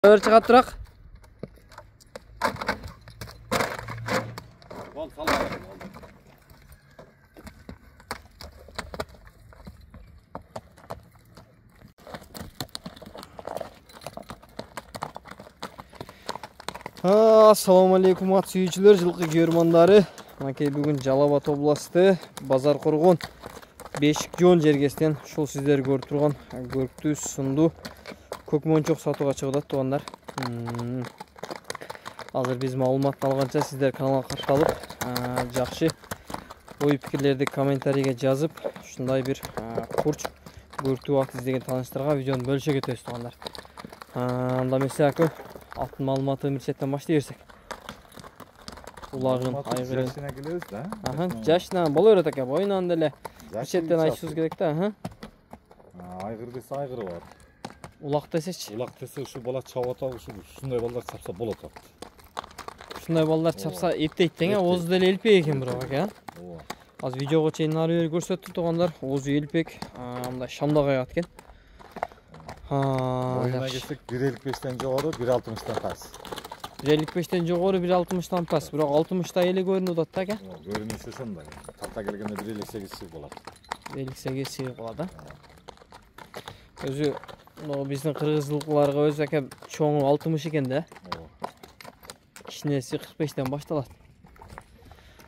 Өр çıqat turaq. Bol sal. Assalamu alaikum at sүйүүчүлөр, жылкы көрмандары. Макей бүгүн Жалал Абад областы Базар Коргон Бешик жон жергесинен ушул сиздер көрүп турган көрктүү сунду көк мончок сатууга чыгып тугандар. Азыр биз маалымат алганча сиздер каналга катталып, жакшы ой пикирлерди комментарийге жазып, ушундай бир курч көрктүү ат издеген тааныштарга видеону бөлүшө кетебиз тугандар. Анда эмесе ака, аттын маалыматын бир четтен баштай берсек. Улагын айгырын. Жашына келебиз да? Жашына боло берет ака, бойунан деле бир четтен айтышыбыз керек да, Айгыр десе айгыры бар. Улак десечи? Улак десе ушу бала чабып атат, ушундай балдар чапса болот атат. Ушундай балдар чапса эптейт тең, оозу деле элпек экен бирок ака. Ооба. Азыр видеого чейин ары бери көрсөттү тугандар. Оозу элпек, мындай шамдагай ат экен. Боюна келсек 1.55-тен жогору, 1.60-тан пас. 1.55-тен жогору, 1.60-тан пас. Бирок 60-та эле көрүнүп атат да ака. Көрүнүшү ошондой. Тарта келгенде 1.58 чыгып болот. 1.58 чыгып болот да. Өзү биздин кыргыз жылкыларга өзү ака чоңу 60 экен да. Ооба. Кичинеси 45-тен башталат.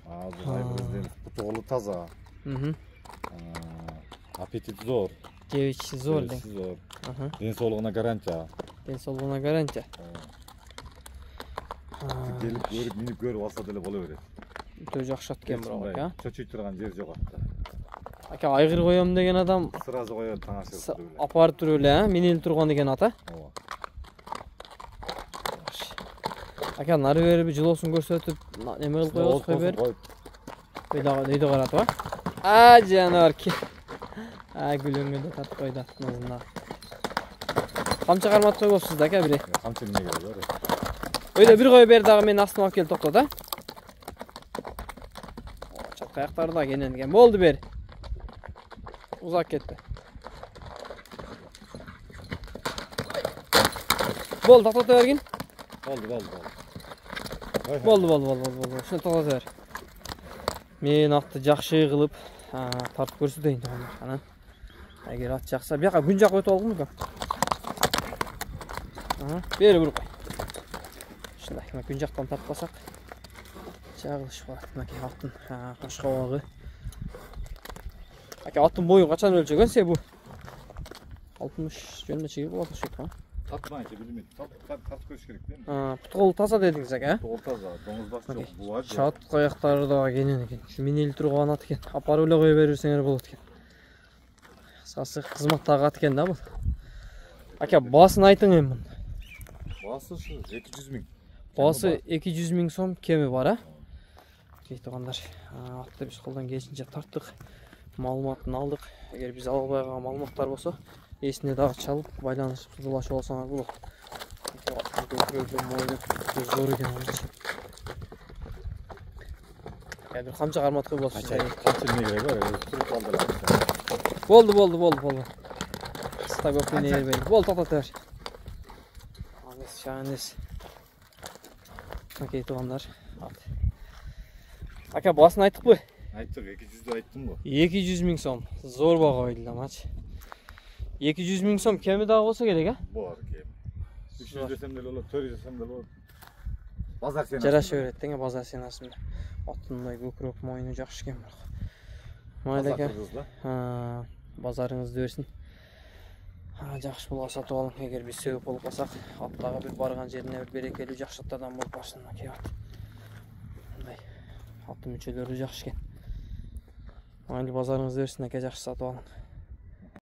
Азыр айгырдын бутугулу таза. Аппетит зор. Жебичи зор дең. Зор. Ден соолугуна гарантия. Ден соолугуна гарантия. Келип көрүп, минип көрүп алса деле боло берет. Өтө жакшы ат экен бирок ака. Чочуй турган жер жок атта. Ака айгыр коем деген адам Сразу коёт таң ашып туруп эле. апарып туруп эле, минилип турган экен ата. Ооба. Ака нары берип жылоосун көрсөтүп, неме кылып коебуз, кой берип. Өйдө каратып а? Жанар ки. Гүлөнгөндө тартып койду аттын азында. Камчы карматып койбосуз да ака бири. Камчы эмне керек бар? Өйдө бир кой бер дагы мен астыма алып келип токто да. Чатка аяктары да кенен. Болду бер. Узак кетти. Болду, токтото бергин. Болду. Ушуну токтото бер. Мен атты жакшы кылып тартып көрсөтөйүн тугандар. Эгер ат жакса, бияка күн жак өтүп алгынбы? Бери буруп кой. Ушундай, күн жактан тартпасак жагылыш болот. Мынакей аттын кош кабагы. Ака аттын бою качан өлчөгөн се бу? 60 жөнүндө чыгып болот ошойт го. Тартмайчы билмейт. Тартып көрүш керек да. Путгол таза дедиңиз ака? Путгол таза, доңуз баш жок. Буга жок. Чат каяктары да кенен экен. Ушу минели турган ат экен. Апарып эле кое берсеңер болот экен. Кыскасы кызматтагы ат экен да бул. Ака баасын айтың эми мунун. Баасы ушу 200 миң. Баасы 200 миң сом кеми бар, тугандар. Атты биз колдон келишинче тарттык. Маалыматын алдык. Эгер биз ала албай калган маалыматтар болсо, эсине дагы чалып, байланышып сүйлөшүп алсаңар болот. Зор экен анча. Бир камча карматып койбосуз. Камчы эмне керек бар? Туруп алдылар. Болду. Кыста көп эне бербей. Болду, токтото бер. Шанес. Окей, тугандар. Ака баасын айттыкпы? Айттык, 200 айттым го. 200 миң сом. Зор бага койду да мач. 200 миң сом кеми дагы болсо керек, Бар кем. 300 десем деле болот, 400 десем деле болот. Базар сенасы. Жараша берет тең, базар сенасында. Аттындай көкүрөк моюну жакшы экен бирок. Майда ака. Базарыңызды берсин. Жакшы болго сатып алың. Эгер биз себеп болуп калсак, аттагы бир барган жерине бир берекелүү жакшы аттардан болуп калсын. Кебат. Мындай аттын мүчөлөрү жакшы экен. Майли базарыңызды берсин, ака, жакшы сатып алың.